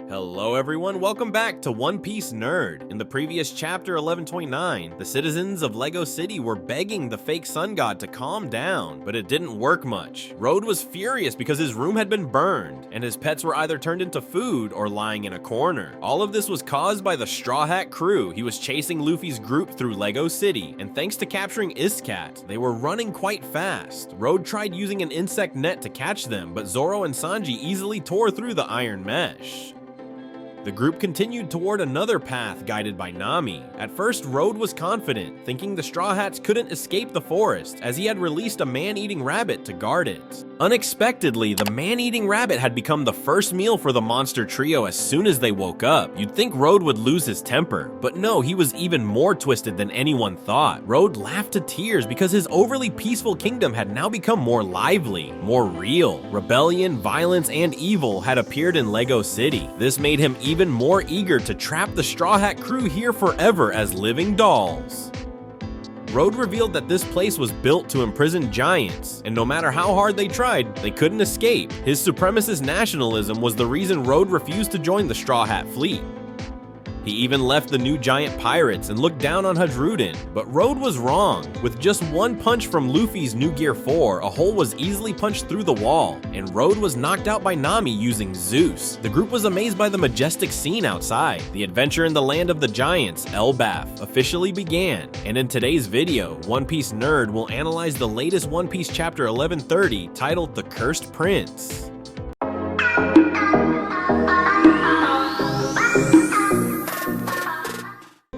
Hello everyone, welcome back to One Piece Nerd. In the previous chapter 1129, the citizens of Lego City were begging the fake sun god to calm down, but it didn't work much. Road was furious because his room had been burned, and his pets were either turned into food or lying in a corner. All of this was caused by the Straw Hat crew. He was chasing Luffy's group through Lego City, and thanks to capturing Iskat, they were running quite fast. Road tried using an insect net to catch them, but Zoro and Sanji easily tore through the iron mesh. The group continued toward another path guided by Nami. At first, Road was confident, thinking the Straw Hats couldn't escape the forest, as he had released a man-eating rabbit to guard it. Unexpectedly, the man-eating rabbit had become the first meal for the monster trio as soon as they woke up. You'd think Road would lose his temper, but no, he was even more twisted than anyone thought. Road laughed to tears because his overly peaceful kingdom had now become more lively, more real. Rebellion, violence, and evil had appeared in Lego City. This made him even more eager to trap the Straw Hat crew here forever as living dolls. Road revealed that this place was built to imprison giants, and no matter how hard they tried, they couldn't escape. His supremacist nationalism was the reason Road refused to join the Straw Hat fleet. He even left the new giant pirates and looked down on Hadrudin, but Road was wrong. With just one punch from Luffy's New Gear 4, a hole was easily punched through the wall, and Road was knocked out by Nami using Zeus. The group was amazed by the majestic scene outside. The adventure in the land of the giants, Elbaf, officially began, and in today's video, One Piece Nerd will analyze the latest One Piece chapter 1130 titled The Cursed Prince.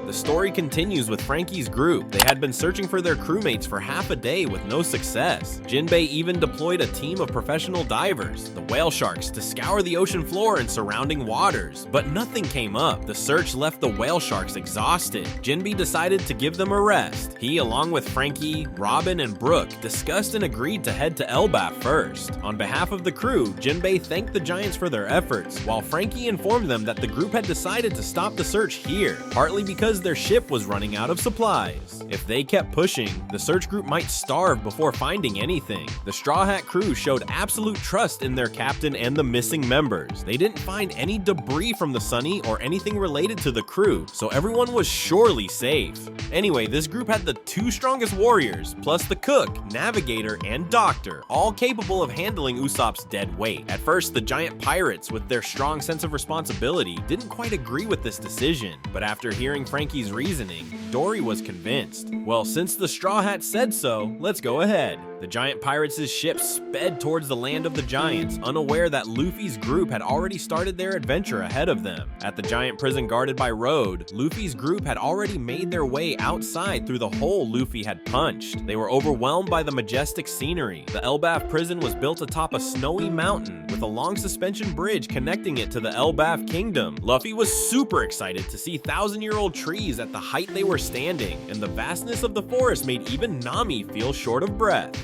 The story continues with Frankie's group. They had been searching for their crewmates for half a day with no success. Jinbei even deployed a team of professional divers, the whale sharks, to scour the ocean floor and surrounding waters, but nothing came up. The search left the whale sharks exhausted. Jinbei decided to give them a rest. He, along with Frankie, Robin, and Brooke, discussed and agreed to head to Elbaf first. On behalf of the crew, Jinbei thanked the giants for their efforts, while Frankie informed them that the group had decided to stop the search here, partly because their ship was running out of supplies. If they kept pushing, the search group might starve before finding anything. The Straw Hat crew showed absolute trust in their captain and the missing members. They didn't find any debris from the Sunny or anything related to the crew, so everyone was surely safe. Anyway, this group had the two strongest warriors, plus the cook, navigator, and doctor, all capable of handling Usopp's dead weight. At first, the giant pirates, with their strong sense of responsibility, didn't quite agree with this decision, but after hearing Frankie's reasoning, Dory was convinced. Well, since the Straw Hat said so, let's go ahead. The giant pirates' ship sped towards the land of the giants, unaware that Luffy's group had already started their adventure ahead of them. At the giant prison guarded by Road, Luffy's group had already made their way outside through the hole Luffy had punched. They were overwhelmed by the majestic scenery. The Elbaf prison was built atop a snowy mountain with a long suspension bridge connecting it to the Elbaf kingdom. Luffy was super excited to see thousand-year-old trees at the height they were standing, and the vastness of the forest made even Nami feel short of breath.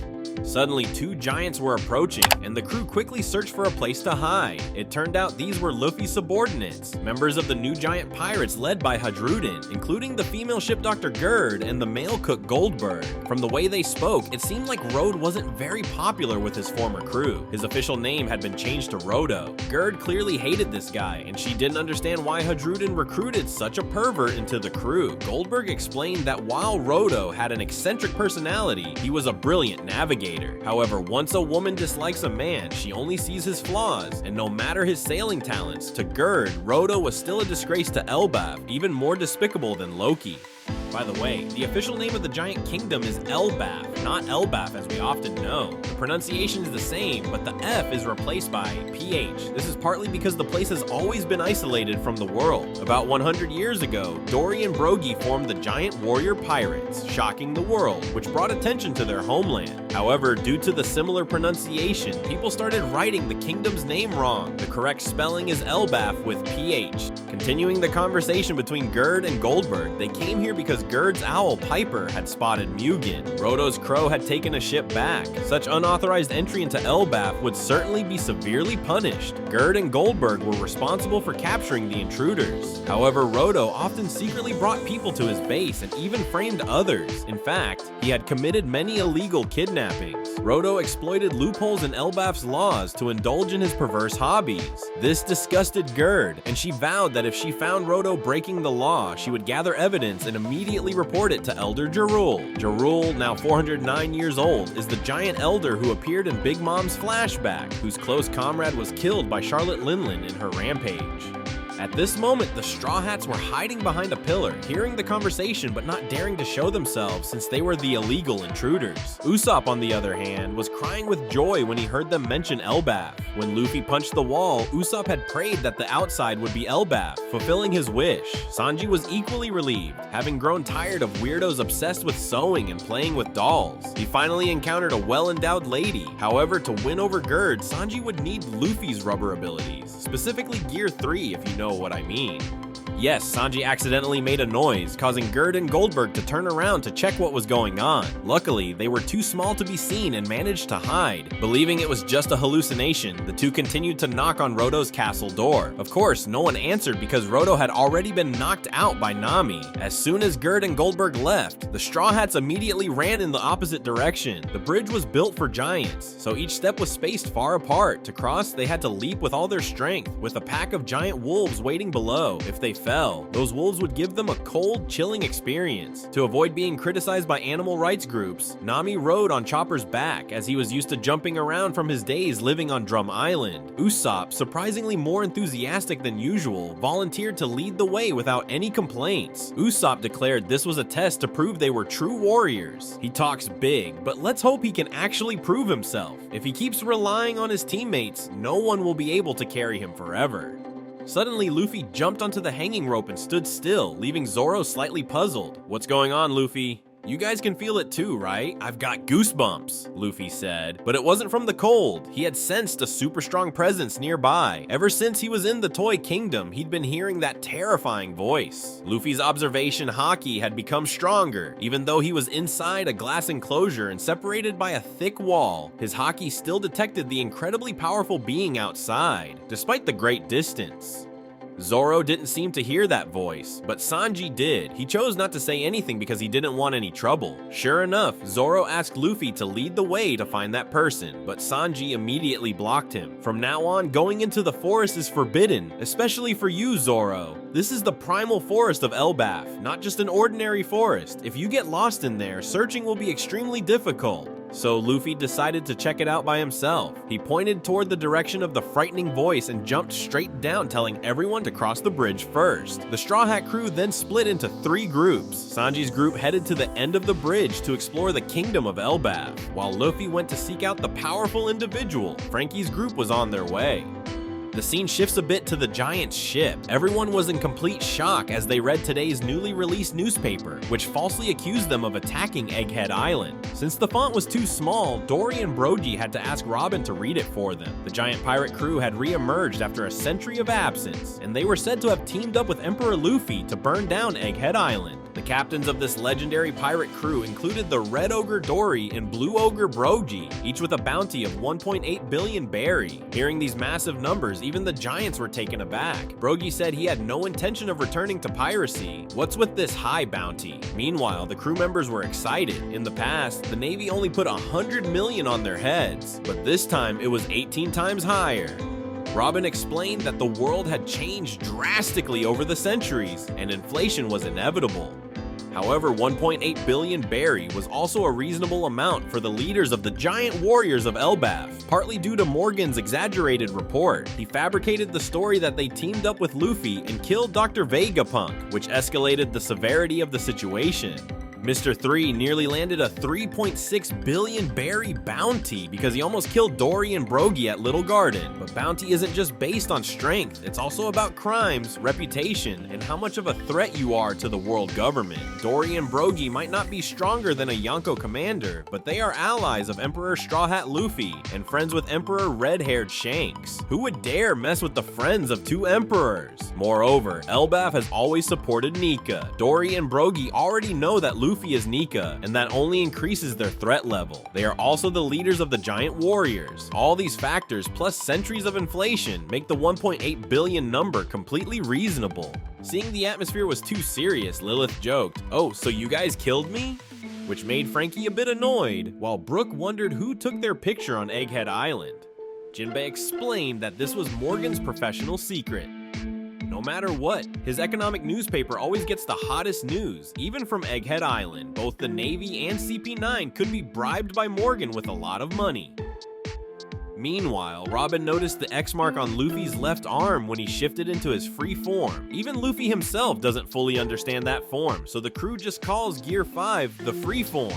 Suddenly, two giants were approaching, and the crew quickly searched for a place to hide. It turned out these were Luffy's subordinates, members of the new giant pirates led by Hadrudin, including the female ship Dr. Gerd and the male cook Goldberg. From the way they spoke, it seemed like Road wasn't very popular with his former crew. His official name had been changed to Rodo. Gerd clearly hated this guy, and she didn't understand why Hadrudin recruited such a pervert into the crew. Goldberg explained that while Rodo had an eccentric personality, he was a brilliant navigator. However, once a woman dislikes a man, she only sees his flaws, and no matter his sailing talents, to Gerd, Rodo was still a disgrace to Elbaf, even more despicable than Loki. By the way, the official name of the giant kingdom is Elbaf, not Elbaf as we often know. The pronunciation is the same, but the F is replaced by PH. This is partly because the place has always been isolated from the world. About 100 years ago, Dory and Brogy formed the giant warrior pirates, shocking the world, which brought attention to their homeland. However, due to the similar pronunciation, people started writing the kingdom's name wrong. The correct spelling is Elbaf with PH. Continuing the conversation between Gerd and Goldberg, they came here because Gerd's owl Piper had spotted Mugen. Roto's crow had taken a ship back. Such unauthorized entry into Elbaf would certainly be severely punished. Gerd and Goldberg were responsible for capturing the intruders. However, Roto often secretly brought people to his base and even framed others. In fact, he had committed many illegal kidnappings. Roto exploited loopholes in Elbaf's laws to indulge in his perverse hobbies. This disgusted Gerd, and she vowed that if she found Roto breaking the law, she would gather evidence and immediately report it to Elder Jarul. Jarul, now 409 years old, is the giant elder who appeared in Big Mom's flashback, whose close comrade was killed by Charlotte Linlin in her rampage. At this moment, the Straw Hats were hiding behind a pillar, hearing the conversation but not daring to show themselves since they were the illegal intruders. Usopp, on the other hand, was crying with joy when he heard them mention Elbaf. When Luffy punched the wall, Usopp had prayed that the outside would be Elbaf, fulfilling his wish. Sanji was equally relieved, having grown tired of weirdos obsessed with sewing and playing with dolls. He finally encountered a well-endowed lady. However, to win over Gerd, Sanji would need Luffy's rubber abilities, specifically Gear 3 if you know what I mean. Yes, Sanji accidentally made a noise, causing Gerd and Goldberg to turn around to check what was going on. Luckily, they were too small to be seen and managed to hide. Believing it was just a hallucination, the two continued to knock on Roto's castle door. Of course, no one answered because Roto had already been knocked out by Nami. As soon as Gerd and Goldberg left, the Straw Hats immediately ran in the opposite direction. The bridge was built for giants, so each step was spaced far apart. To cross, they had to leap with all their strength, with a pack of giant wolves waiting below. If they fell, those wolves would give them a cold, chilling experience. To avoid being criticized by animal rights groups, Nami rode on Chopper's back as he was used to jumping around from his days living on Drum Island. Usopp, surprisingly more enthusiastic than usual, volunteered to lead the way without any complaints. Usopp declared this was a test to prove they were true warriors. He talks big, but let's hope he can actually prove himself. If he keeps relying on his teammates, no one will be able to carry him forever. Suddenly, Luffy jumped onto the hanging rope and stood still, leaving Zoro slightly puzzled. "What's going on, Luffy?" "You guys can feel it too, right? I've got goosebumps," Luffy said. But it wasn't from the cold. He had sensed a super strong presence nearby. Ever since he was in the Toy Kingdom, he'd been hearing that terrifying voice. Luffy's observation haki had become stronger. Even though he was inside a glass enclosure and separated by a thick wall, his haki still detected the incredibly powerful being outside, despite the great distance. Zoro didn't seem to hear that voice, but Sanji did. He chose not to say anything because he didn't want any trouble. Sure enough, Zoro asked Luffy to lead the way to find that person, but Sanji immediately blocked him. "From now on, going into the forest is forbidden, especially for you, Zoro. This is the primal forest of Elbaf, not just an ordinary forest. If you get lost in there, searching will be extremely difficult." So Luffy decided to check it out by himself. He pointed toward the direction of the frightening voice and jumped straight down, telling everyone to cross the bridge first. The Straw Hat crew then split into 3 groups. Sanji's group headed to the end of the bridge to explore the kingdom of Elbaf, while Luffy went to seek out the powerful individual. Frankie's group was on their way. The scene shifts a bit to the giant's ship. Everyone was in complete shock as they read today's newly released newspaper, which falsely accused them of attacking Egghead Island. Since the font was too small, Dory and Brogy had to ask Robin to read it for them. The giant pirate crew had re-emerged after a century of absence, and they were said to have teamed up with Emperor Luffy to burn down Egghead Island. The captains of this legendary pirate crew included the Red Ogre Dory and Blue Ogre Brogy, each with a bounty of 1.8 billion berry. Hearing these massive numbers, even the giants were taken aback. Brogy said he had no intention of returning to piracy. What's with this high bounty? Meanwhile, the crew members were excited. In the past, the Navy only put 100 million on their heads, but this time it was 18 times higher. Robin explained that the world had changed drastically over the centuries, and inflation was inevitable. However, 1.8 billion berry was also a reasonable amount for the leaders of the giant warriors of Elbaf, partly due to Morgan's exaggerated report. He fabricated the story that they teamed up with Luffy and killed Dr. Vegapunk, which escalated the severity of the situation. Mr. 3 nearly landed a 3.6 billion berry bounty because he almost killed Dory and Brogy at Little Garden. But bounty isn't just based on strength, it's also about crimes, reputation, and how much of a threat you are to the world government. Dory and Brogy might not be stronger than a Yonko commander, but they are allies of Emperor Straw Hat Luffy and friends with Emperor Red-Haired Shanks. Who would dare mess with the friends of two emperors? Moreover, Elbaf has always supported Nika. Dory and Brogy already know that Luffy is Nika, and that only increases their threat level. They are also the leaders of the giant warriors. All these factors, plus centuries of inflation, make the 1.8 billion number completely reasonable. Seeing the atmosphere was too serious, Lilith joked, "Oh, so you guys killed me?" Which made Franky a bit annoyed, while Brook wondered who took their picture on Egghead Island. Jinbei explained that this was Morgan's professional secret. No matter what, his economic newspaper always gets the hottest news, even from Egghead Island. Both the Navy and CP9 could be bribed by Morgan with a lot of money. Meanwhile, Robin noticed the X mark on Luffy's left arm when he shifted into his free form. Even Luffy himself doesn't fully understand that form, so the crew just calls Gear 5 the free form.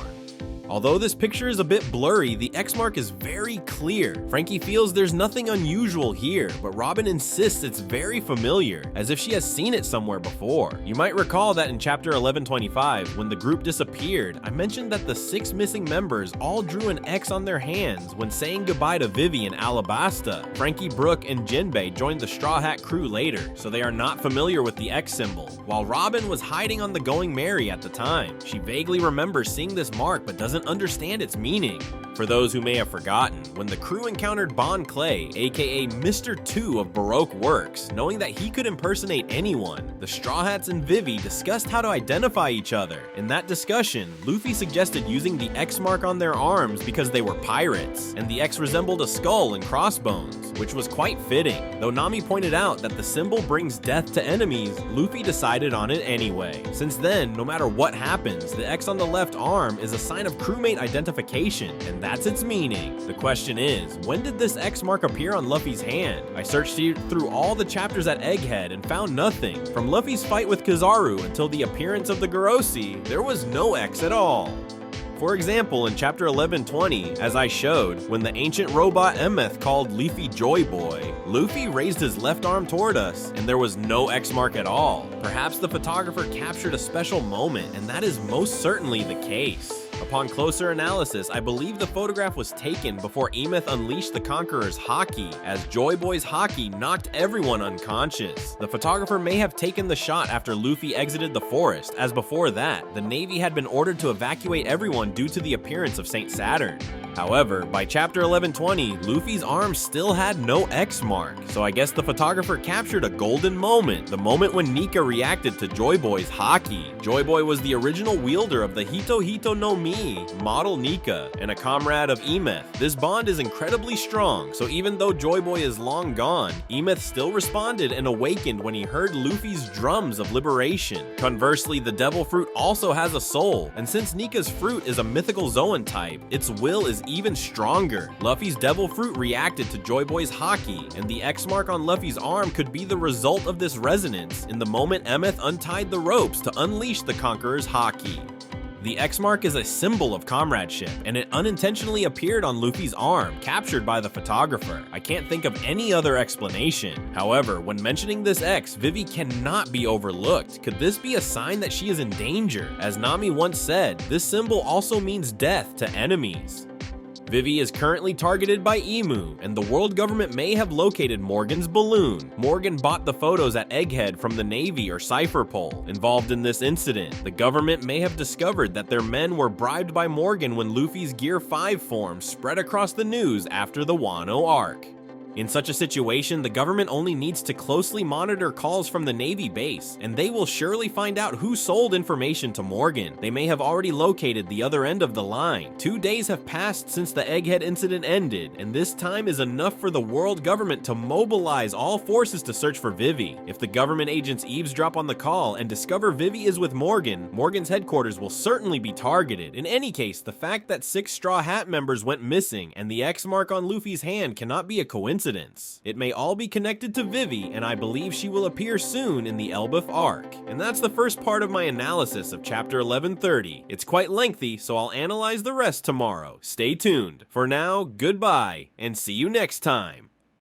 Although this picture is a bit blurry, the X mark is very clear. Franky feels there's nothing unusual here, but Robin insists it's very familiar, as if she has seen it somewhere before. You might recall that in chapter 1125, when the group disappeared, I mentioned that the 6 missing members all drew an X on their hands when saying goodbye to Vivi and Alabasta. Franky, Brook, and Jinbei joined the Straw Hat crew later, so they are not familiar with the X symbol. While Robin was hiding on the Going Merry at the time, she vaguely remembers seeing this mark but doesn't understand its meaning. For those who may have forgotten, when the crew encountered Bon Clay, aka Mr. 2 of Baroque Works, knowing that he could impersonate anyone, the Straw Hats and Vivi discussed how to identify each other. In that discussion, Luffy suggested using the X mark on their arms because they were pirates, and the X resembled a skull and crossbones, which was quite fitting. Though Nami pointed out that the symbol brings death to enemies, Luffy decided on it anyway. Since then, no matter what happens, the X on the left arm is a sign of crewmate identification, and that's its meaning. The question is, when did this X mark appear on Luffy's hand? I searched through all the chapters at Egghead and found nothing. From Luffy's fight with Kizaru until the appearance of the Garossi, there was no X at all. For example, in chapter 1120, as I showed, when the ancient robot Emeth called Leafy Joy Boy, Luffy raised his left arm toward us, and there was no X mark at all. Perhaps the photographer captured a special moment, and that is most certainly the case. Upon closer analysis, I believe the photograph was taken before Emeth unleashed the Conqueror's Haki, as Joy Boy's Haki knocked everyone unconscious. The photographer may have taken the shot after Luffy exited the forest, as before that, the Navy had been ordered to evacuate everyone due to the appearance of Saint Saturn. However, by chapter 1120, Luffy's arm still had no X mark, so I guess the photographer captured a golden moment, the moment when Nika reacted to Joy Boy's Haki. Joy Boy was the original wielder of the Hito Hito no Mi, model Nika, and a comrade of Emeth. This bond is incredibly strong, so even though Joy Boy is long gone, Emeth still responded and awakened when he heard Luffy's drums of liberation. Conversely, the Devil Fruit also has a soul, and since Nika's fruit is a mythical Zoan type, its will is even stronger. Luffy's Devil Fruit reacted to Joy Boy's Haki, and the X mark on Luffy's arm could be the result of this resonance in the moment Emeth untied the ropes to unleash the Conqueror's Haki. The X mark is a symbol of comradeship, and it unintentionally appeared on Luffy's arm, captured by the photographer. I can't think of any other explanation. However, when mentioning this X, Vivi cannot be overlooked. Could this be a sign that she is in danger? As Nami once said, this symbol also means death to enemies. Vivi is currently targeted by Emu, and the world government may have located Morgan's balloon. Morgan bought the photos at Egghead from the Navy or Cypher Pole involved in this incident. The government may have discovered that their men were bribed by Morgan when Luffy's Gear 5 form spread across the news after the Wano arc. In such a situation, the government only needs to closely monitor calls from the Navy base, and they will surely find out who sold information to Morgan. They may have already located the other end of the line. 2 days have passed since the Egghead incident ended, and this time is enough for the world government to mobilize all forces to search for Vivi. If the government agents eavesdrop on the call and discover Vivi is with Morgan, Morgan's headquarters will certainly be targeted. In any case, the fact that 6 Straw Hat members went missing and the X mark on Luffy's hand cannot be a coincidence. coincidence. It may all be connected to Vivi, and I believe she will appear soon in the Elbaf arc. And that's the first part of my analysis of chapter 1130. It's quite lengthy, so I'll analyze the rest tomorrow. Stay tuned. For now, goodbye, and see you next time.